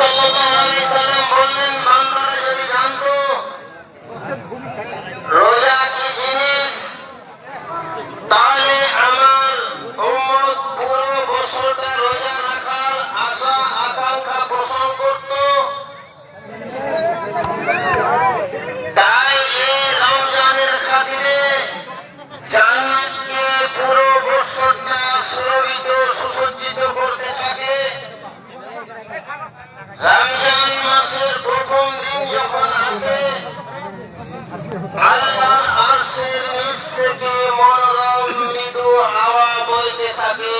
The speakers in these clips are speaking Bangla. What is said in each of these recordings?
সাল্লাল্লাহু আলাইহি সাল্লাম বললেন, বান্দারা যদি জানতো রোজা কি জিনিস, তাহলে আমার উম্মত পুরো বছরটা রোজা রাখার আশা আকাঙ্ক্ষা পোষণ করত। তাই এই রমজানের খাতিরে জান্নাতকে পুরো বছরটা সুরভিত সুসজ্জিত করতে থাকে। রমজান মাসের প্রথম দিন যখন আসে, আল্লাহর আরশের নিচ থেকে মনোরম মৃদু হাওয়া বইতে থাকে,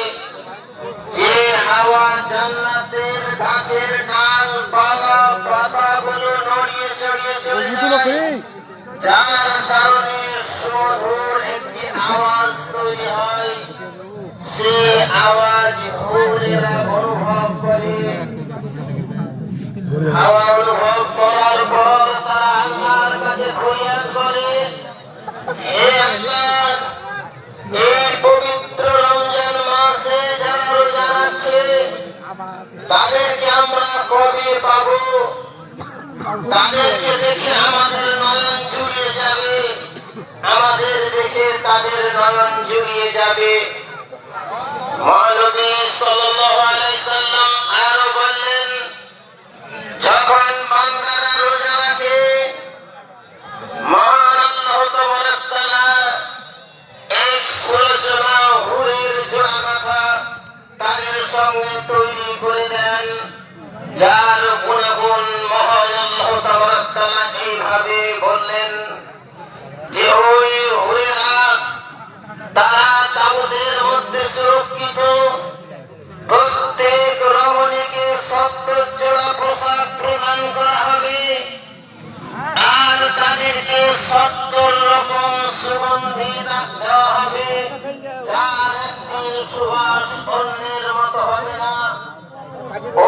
যে হাওয়া জান্নাতের গাছের ডাল পালা পাতাগুলো নড়িয়ে চড়িয়ে চলে যায়, যার কারণে সুমধুর একটি আওয়াজ তৈরি হয়। সে আওয়াজ হুরেরা অনুভব করে। হাওয়া অনুভব করার পর তারা আল্লাহর কাছে ফরিয়াদ করে, হে আল্লাহ, এই পবিত্র রমজান মাসে যারা রোজা রাখছে তাদেরকে আমরা কবে পাবো? তাদেরকে দেখে আমাদের নয়ন জুড়িয়ে যাবে, আমাদের দেখে তাদের নয়ন জুড়িয়ে যাবে। মহানবী সাল্লাল্লাহু আলাইহি সাল্লাম আরো বললেন, যখন বান্দারা রোজা রাখে, মহান আল্লাহ তাবারক তাআলা এক সুরচনা হুরের জোড়াগাথা তাদের সঙ্গে তৈরি করে দেন, যার গুণাগুণ মহান আল্লাহ তাবারক তাআলা এইভাবে বললেন যে ওই হুরেরা তারা তাবুতের মধ্যে সুরক্ষিত, প্রত্যেক রমণীকে 70 জোড়া পোশাক প্রদান করা হবে, আর তাদেরকে 70 রকম সুগন্ধি দেওয়া হবে, যার একটি সুবাস অন্যের মতো হবে না।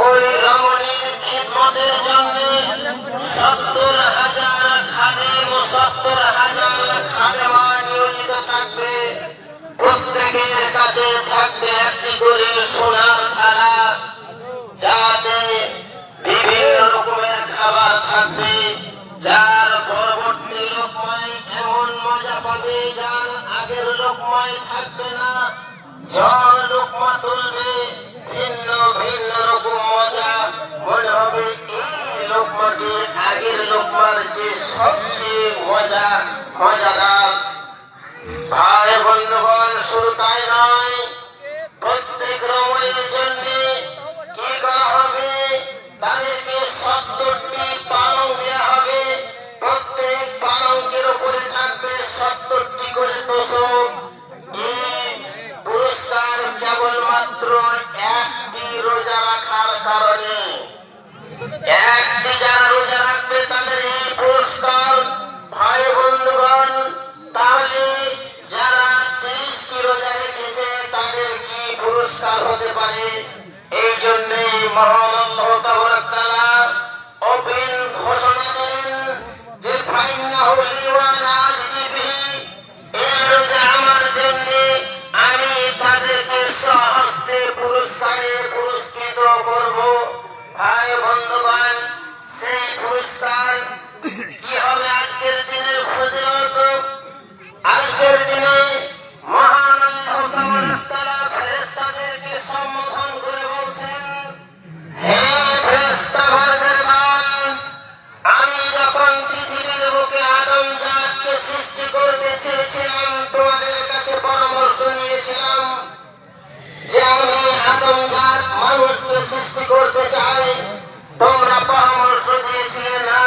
ওই রমণীর খিদমতের জন্য 70,000 খাদেম ও 70,000 খাদেমা নিয়োজিত থাকবে। প্রত্যেকের কাছে থাকবে একটি করে সোনার থালা, যাতে বিভিন্ন রকমের খাবার থাকবে, যার পরবর্তী লোকমায় এমন মজা পাবে যার আগের লোকমায় থাকবে না। জন লোকমা তুলবে, ভিন্ন ভিন্ন রকম মজা, মনে হবে এই লোকমাটি আগের লোকমার যে সবচেয়ে মজাদার। ভাই বন্ধুগণ, শুধু তাই নয়, প্রত্যেক রমণীর জন্য কি করা হবে? তাদেরকে 70টি পালং দেওয়া হবে, প্রত্যেক পালঙ্কের উপরে থাকবে 70টি করে তোষক। এই পুরস্কার কেবলমাত্র একটি রোজা রাখার কারণে। একটি যারা রোজা রাখবে তাদের এই পুরস্কার। ভাই বন্ধুগণ, তাহলে যারা 30টি রোজা রেখেছে তাদের কি পুরস্কার হতে পারে? এই জন্যে মহান আল্লাহ তাবারক তাআলা ওপেন ঘোষণা দেন যে ফাইন্নাহু লি ওয়া আনা আজজি বিহি, এই রোজা আমার জন্য, আমি তাদেরকে স্বহস্তে পুরস্কারে পুরস্কৃত করব। ভাই বন্ধুগণ, সেই পুরস্কার কি হবে? আজকের দিনের ফজিলত, আজকের দিনে মহান আল্লাহ তাবারক তাআলা ফেরেশতাদেরকে সম্বোধন করে বলছেন, হে ফেরেশতাগণের দল, আমি যখন পৃথিবীর বুকে আদম জাতকে সৃষ্টি করতে চেয়েছিলাম, তোমাদের কাছে পরামর্শ নিয়েছিলাম যে আমি আদম জাত মানুষকে সৃষ্টি করতে চাই। তোমরা পরামর্শ দিয়েছিলে না,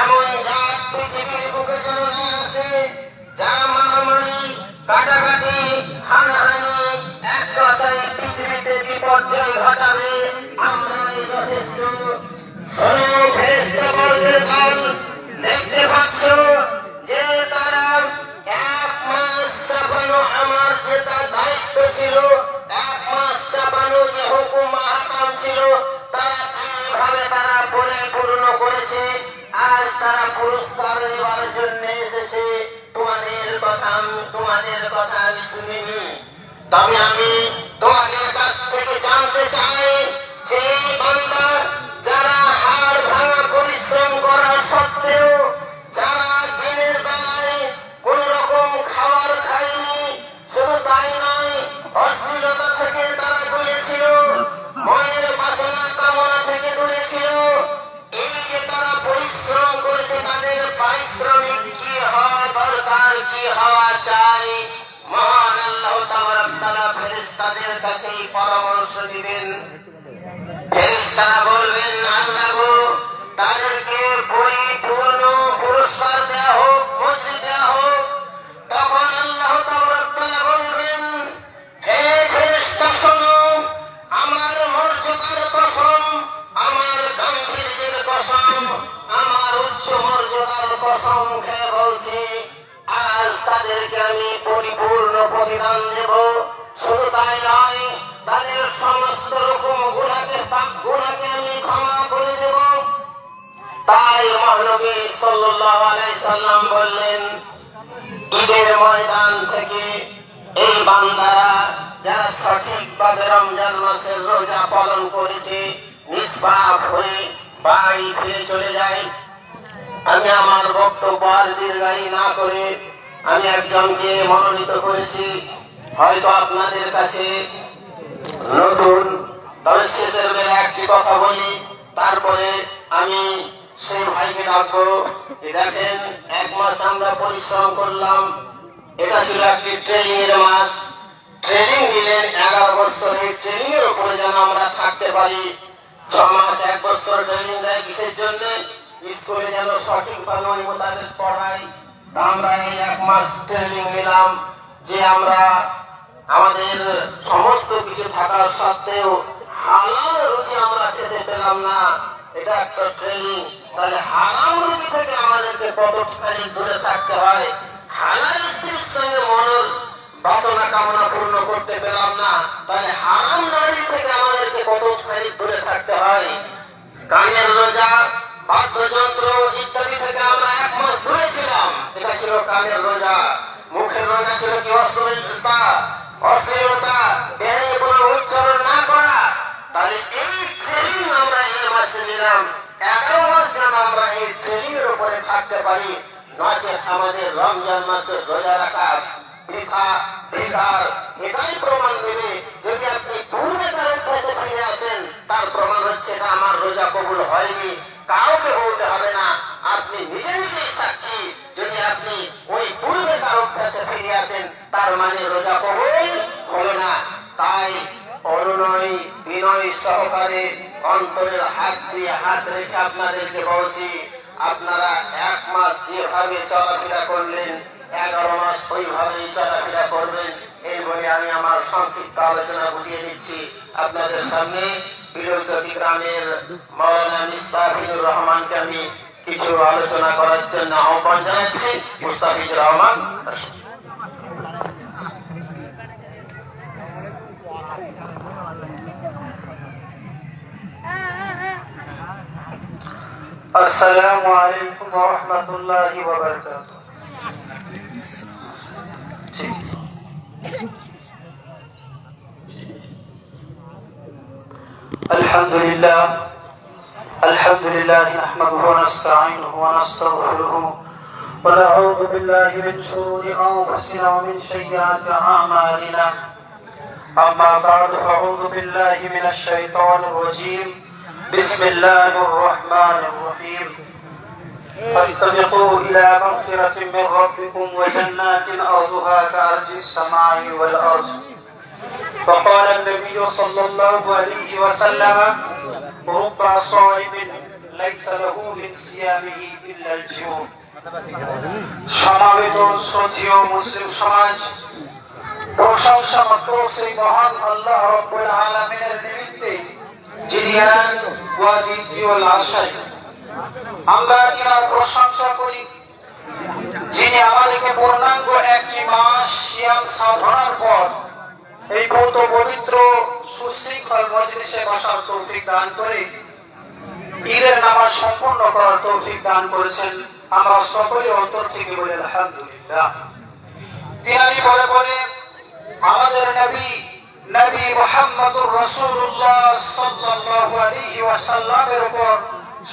এমন জাত পৃথিবীর বুকে যেন না আসে যারা মারামারি, কাটাকাটি, হানাহানি, এক কথায় পৃথিবীতে বিপর্যয় ঘটাবে। আমরাই যথেষ্ট। শোনো ফেরেশতাগণের দল, দেখতে পাচ্ছ যে তারা 1 মাস চাপানো আমার যে তার দায়িত্ব ছিল, 1 মাস চাপানো যে হুকুম আহকাম ছিল, তারা কিভাবে তারা পরিপূর্ণ করেছে। আজ তারা পুরস্কার নেওয়ার জন্য এসেছে। তোমাদের কথা আমি শুনিনি, তবে আমি তোমাদের কাছ থেকে জানতে চাই যে বান্দা তাদের কাছেই পরামর্শ দিবেন। ফেরেশতারা বলবেন, আল্লাহ গো, তাদেরকে পরিপূর্ণ পুরস্কার দেয়া হোক, মজুরি দেয়া হোক। তখন আল্লাহ তাবারক তাআলা বলবেন, হে ফেরেশতা শোনো, আমার মর্যাদার কসম, আমার গাম্ভীর্যের কসম, আমার উচ্চ মর্যাদার কসম খেয়ে বলছি, আজ তাদেরকে আমি পরিপূর্ণ প্রতিদান দেব। শুধু তাই নয়, তাদের সমস্ত রকম গুনাহকে আমি ক্ষমা করে দেব। তাই মহানবী সাল্লাল্লাহু আলাইহি সাল্লাম বললেন, ঈদের ময়দান থেকে এই বান্দারা যারা সঠিকভাবে রমজান মাসের রোজা পালন করেছে, নিষ্পাপ হয়ে বাড়ি ফিরে চলে যায়। আমি আমার বক্তব্য আর দীর্ঘায়ী না করে আমি একজনকে মনোনীত করেছি, হয়তো আপনাদের কাছে নতুন, তবে শেষের বেলা একটি কথা বলি, তারপরে আমি সেই ভাইকে ডাকবো। দেখেন, 1 মাস আমরা পরিশ্রম করলাম, এটা ছিল একটি ট্রেনিং এর মাস। ট্রেনিং দিলেন 11 বছরের ট্রেনিং এর উপরে যেন আমরা থাকতে পারি। 6 মাস 1 বছর ট্রেনিং দেয় কিসের জন্য? স্কুলে যেন সঠিকভাবে ওই মোতাবেক পড়াই। আমরা এই 1 মাস ট্রেনিং নিলাম যে আমরা আমাদের সমস্ত কিছু থাকার সত্ত্বেও হালাল রুজি আমরা খেতে পেলাম না, এটা একটা ট্রেনিং। তাহলে হারাম রুজি থেকে আমাদেরকে কতখানি দূরে থাকতে হয়। হালাল স্ত্রীর সঙ্গে মনের বাসনা কামনা পূর্ণ করতে পেলাম না, তাহলে হারাম নারী থেকে আমাদেরকে কতখানি দূরে থাকতে হয়। কানের রোজা, বাদ্যযন্ত্র ইত্যাদি থেকে আমরা 1 মাস দূরে ছিলাম, এটা ছিল কানের রোজা। মুখের রোজা ছিল কি? অশ্লীলতা, বেহাই কোনো উচ্চারণ না করা। তাহলে এই ট্রেনিং আমরা এই মাসে নিলাম। 11 মাস যেন আমরা এই ট্রেনিং এর উপরে থাকতে পারি, নচেত আমাদের রমজান মাসের রোজা রাখা বৃথা, বেকার। এটাই প্রমাণ দেবে, যদি আপনি পূর্বেকার অভ্যাসে ফিরে আসেন, তার প্রমাণ হচ্ছে এটা আমার রোজা কবুল হয়নি। কাউকে বলতে হবে না, আপনি নিজে নিজেই সাক্ষী। যদি আপনি ওই পূর্বেকার অভ্যাসে ফিরে আসেন, তার মানে রোজা কবুল হলো না। তাই অনুনয় বিনয় সহকারে অন্তরের হাত দিয়ে হাত রেখে আপনাদেরকে বলছি, আপনারা 1 মাস যেভাবে চলাফেরা করলেন, 11 মাস ওইভাবেই চলাফেরা করবেন। এই বলে আমি আমার সংক্ষিপ্ত আলোচনা গুটিয়ে দিচ্ছি আপনাদের সামনে। বিরোচটি গ্রামের মাওলানা মুস্তাফিজুর রহমানকে আমি কিছু আলোচনা করার জন্য আহ্বান জানাচ্ছি। মুস্তাফিজুর রহমান। আসসালামু আলাইকুম ওয়া রাহমাতুল্লাহি ওয়া বারাকাতুহু। আলহামদুলিল্লাহ নাহমাদুহু ওয়া নাস্তাঈনুহু ওয়া নাস্তাগফিরুহু ওয়া নাউযু বিল্লাহি মিন শুরুরি আনফুসিনা ওয়া মিন সাইয়্যাতি আ'মালিনা। আম্মা বা'দু, আউযু বিল্লাহি মিনাশ শাইতানির রাজীম। বিসমিল্লাহির রহমানির রহিম। فاستبقوا إلى مغفرة من ربكم وجنات أرضها كأرض السماء والأرض. فقال النبي صلى الله عليه وسلم: رب صائم ليس له من صيامه إلا الجوع. সমাবেত শ্রদ্ধেয় মুসলিম সমাজ, প্রশংসা মাত্র সেই মহান আল্লাহ রাব্বুল আলামিনের নিমিত্তে, যিনি এক ওয়া দ্বিতীয় আশায়। আমরা যারা প্রশংসা করি, যিনি আমাদেরকে পূর্ণাঙ্গ একটি মাস সিয়াম সাধনার পর এই ভৌত পবিত্র সুশৃঙ্খল মজলিসে বসার তৌফিক দান করে ঈদের নামাজ সম্পন্ন করার তৌফিক দান করেছেন। আমরা সকলে অন্তর থেকে বলি আলহামদুলিল্লাহ। তিনি বলে বলে আমাদের নবী মুহাম্মদুর রাসূলুল্লাহ সাল্লাল্লাহু আলাইহি ওয়াসাল্লামের উপর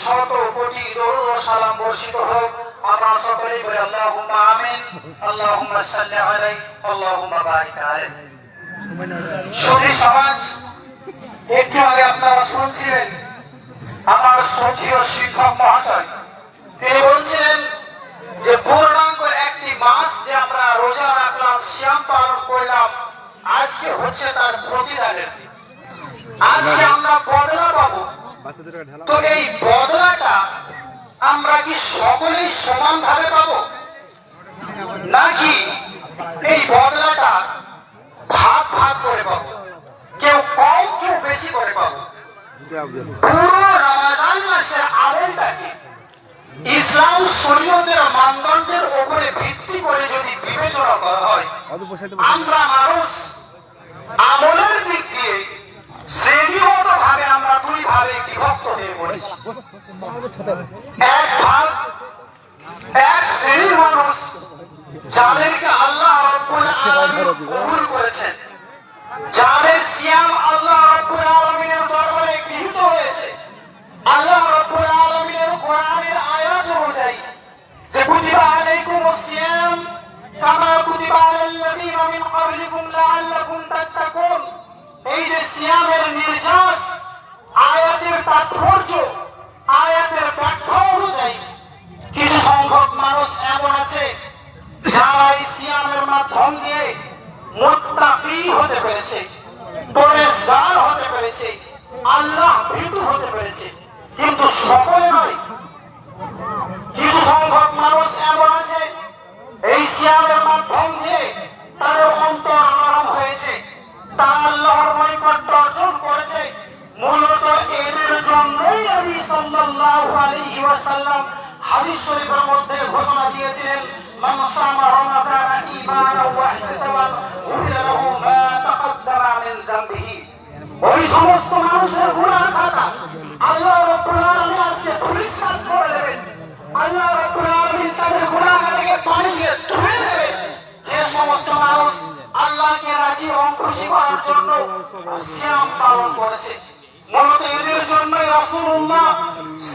শত কোটি দরুদ ও সালাম বর্ষিত হোক। আমরা সকলেই বলি আল্লাহুম্মা আমিন, আল্লাহুম্মা সাল্লি আলাইহি, আল্লাহুম্মা বারিক আলাইহি। সুধী সমাজ, একটু আগে আপনারা শুনছিলেন আমার শ্রদ্ধেয় শিক্ষক মহাশয়, তিনি বলছিলেন যে পূর্ণাঙ্গ একটি মাস যে আমরা রোজা রাখলাম, সিয়াম পালন করলাম, আজকে হচ্ছে তার প্রতিদানের দিন। আজকে আমরা বদলা পাবো। তো এই বদলাটা আমরা কি সকলেই সমানভাবে পাবো, নাকি এই বদলাটা ভাগ ভাগ করে পাবো? কেউ কম, কেউ বেশি করে পাবো। পুরো রমাজান মাসের আমলটাকে ইসলাম শরীয়তের মানদণ্ডের উপরে ভিত্তি করে যদি বিবেচনা করা হয়, আমরা মানুষ আমলের দিক দিয়ে শ্রেণীগত ভাবে আমরা দুই ভাগে বিভক্ত হয়ে পড়েছি। এক শ্রেণীর মানুষ যাদেরকে আল্লাহ রাব্বুল আলামিন কবুল করেছেন, যাদের সিয়াম আল্লাহ রাব্বুল আলামিনের দরবারে গৃহীত হয়েছে। আল্লাহ রাব্বুল আলামিনের কোরআনের আয়াত অনুযায়ী যে কুতিবা আলাইকুমুস সিয়াম কামা কুতিবা আলাল্লাযীনা মিন ক্বাবলিকুম লাআল্লাকুম তাত্তাকুন, এই যে সিয়ামের নির্যাস, আয়াতের তাৎপর্য, আয়াতের ব্যাখ্যা অনুযায়ী কিছু সংখ্যক মানুষ এমন আছে যারা এই সিয়ামের মাধ্যম দিয়ে মুত্তাকি হতে পেরেছে, পরেশগার হতে পেরেছে, আল্লাহ ভীতু হতে পেরেছে। কিন্তু সকলে নয়, কিছু সংখ্যক মানুষ এমন আছে এই সিয়ামের মাধ্যম দিয়ে তাদের অন্তর নরম হয়েছে, তারা আল্লাহর নৈকট্য অর্জন করেছে। মূলত এদের জন্যই নবী সাল্লাল্লাহু আলাইহি ওয়াসাল্লাম হাদিস শরীফের মধ্যে ঘোষণা দিয়েছিলেন, মান সামা রমাদানা ঈমানান ওয়া ইহতিসাবান গুফিরা লাহু মা তাকদ্দামা মিন যামবিহি। ওই সমস্ত মানুষের গুনাহ খাতা আল্লাহ রাব্বুল আলামিন আজকে পরিষ্কার করে দেবেন। আল্লাহ রাব্বুল আলামিন তাদের গুনাহ খাতাকে পানি দিয়ে ধুয়ে দেবেন। যে সমস্ত মানুষ আল্লাহকে রাজি এবং খুশি করার জন্য সিয়াম পালন করেছে, মূলত এদের জন্যই রাসূলুল্লাহ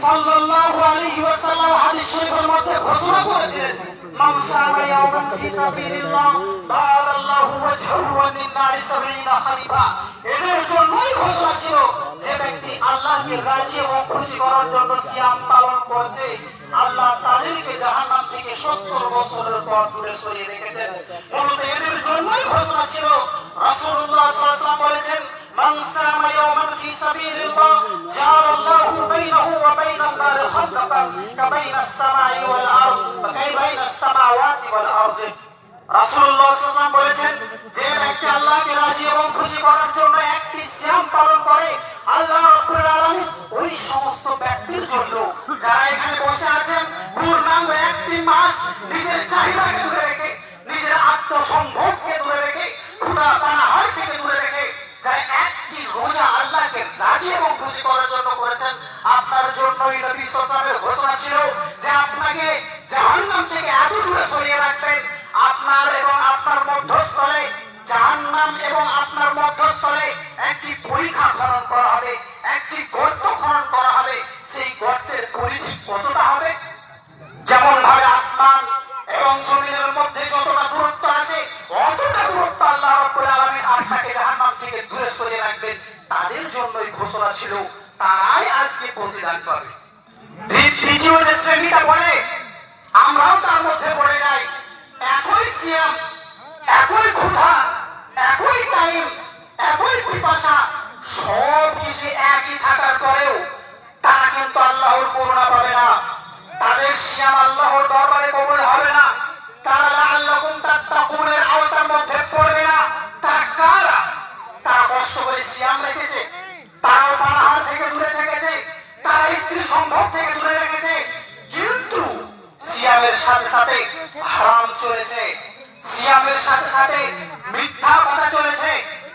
সাল্লাল্লাহু আলাইহি ওয়াসাল্লাম হাদিস শরীফের মধ্যে ঘোষণা করেছিলেন, মান সামা ইয়াওমান ফি সাবিলিল্লাহ বারাল্লাহু ওয়াজহুহু ওয়া মিন নারি 70 খারিফা। এদের জন্যই ঘোষণা ছিল যে ব্যক্তি আল্লাহকে রাজি এবং খুশি করার জন্য সিয়াম পালন করছে, আল্লাহ তাদেরকে জাহান্নাম থেকে 70 বছরের পর দূরে সরিয়ে রেখেছেন। মূলত এদের জন্যই ঘোষণা ছিল। রাসূলুল্লাহ সাল্লাল্লাহু আলাইহি ওয়াসাল্লাম বলেছেন, মান সামা ইয়াওমান ফি সাবিলিল্লাহ জাআলাল্লাহু বাইনাহু ওয়া বাইনান নারি খাতাতান কাবাইনাস সামাই ওয়াল আরদ ওয়া কাইবাইনাস সামাওয়াতি ওয়াল আরদ। রাসূলুল্লাহ সাল্লাল্লাহু আলাইহি ওয়াসাল্লাম বলেছেন, যে ব্যক্তি আল্লাহকে রাজি এবং খুশি করার জন্য একটি সিয়াম পালন করে, আল্লাহ রাব্বুল আলামিন ওই সমস্ত ব্যক্তির জন্য যারা এখানে বসে আছেন পূর্ণাঙ্গ একটি মাস নিজের চাহিদাকে দূরে রেখে, নিজের আত্মসম্ভবকে দূরে রেখে, ক্ষুধা পানাহার থেকে দূরে রেখে যারা একটি রোজা আল্লাহকে রাজি এবং খুশি করার জন্য করেছেন, আপনার জন্যই নবী সাল্লাল্লাহু আলাইহি ওয়াসাল্লামের ঘোষণা ছিল যে আপনাকে জাহান্নাম থেকে এত দূরে সরিয়ে রাখবেন, আপনার এবং আপনার মধ্যস্থলে জাহান্নাম এবং আপনার মধ্যস্থলে একটি পরীক্ষা খনন করা হবে, একটি গর্ত খনন করা হবে। সেই গর্তের পরিধি কতটা হবে? যেমন ভাবে আসমান এবং জমিনের মধ্যে যতটা দূরত্ব আছে, অতটা দূরত্ব আল্লাহ রাব্বুল আলামিন আপনাকে জাহান্নাম থেকে দূরে সরিয়ে রাখবেন। তাদের জন্যই ঘোষণা ছিল, তারাই আজকে প্রতিদান পাবে। দ্বিতীয় যে শ্রেণীটা বলে, আমরাও তার মধ্যে পড়ে যাই। একই সিয়াম, একই ক্ষুধা, একই টাইম, একই পিপাসা, সব কিছু একই থাকার পরেও তারা কিন্তু আল্লাহর করুণা পাবে না, তাদের সিয়াম আল্লাহর দরবারে কবুল হবে না, তারা লাআল্লাকুম তাত্তাকুনের আওতার মধ্যে পড়বে না। তারা কারা? তারা কষ্ট করে সিয়াম রেখেছে, তারাও পানাহার থেকে দূরে থেকেছে, তারা স্ত্রী সম্ভব থেকে দূরে রেখেছে, কিন্তু সিয়ামের সাথে সাথে হারাম চলেছে, সিয়ামের সাথে সাথে মিথ্যা কথা চলেছে,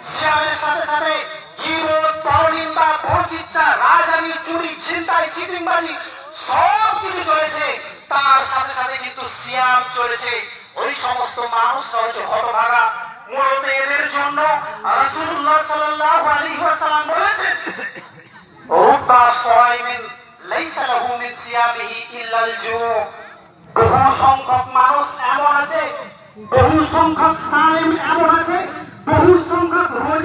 সিয়ামের সাথে সাথে গীবত, পরনিন্দা, পরচিৎসা, রাজধানী, চুরি, ছিনতাই, চিটিংবাজি সব কিছু চলেছে। তার সাথে সাথে কিন্তু সিয়াম চলেছে। ওই সমস্ত মানুষরা হচ্ছে হতভাগা। মূলত এদের জন্য রাসূলুল্লাহ সাল্লাল্লাহু আলাইহি ওয়াসাল্লাম বলেছেন, রুব্বা সাইমিন লাইসা লাহু মিন সিয়ামিহি ইল্লাল জু। বহু সংখ্যক মানুষ এমন আছে, বহু সংখ্যক সাইম এমন আছে, বহু সংখ্যক রোজা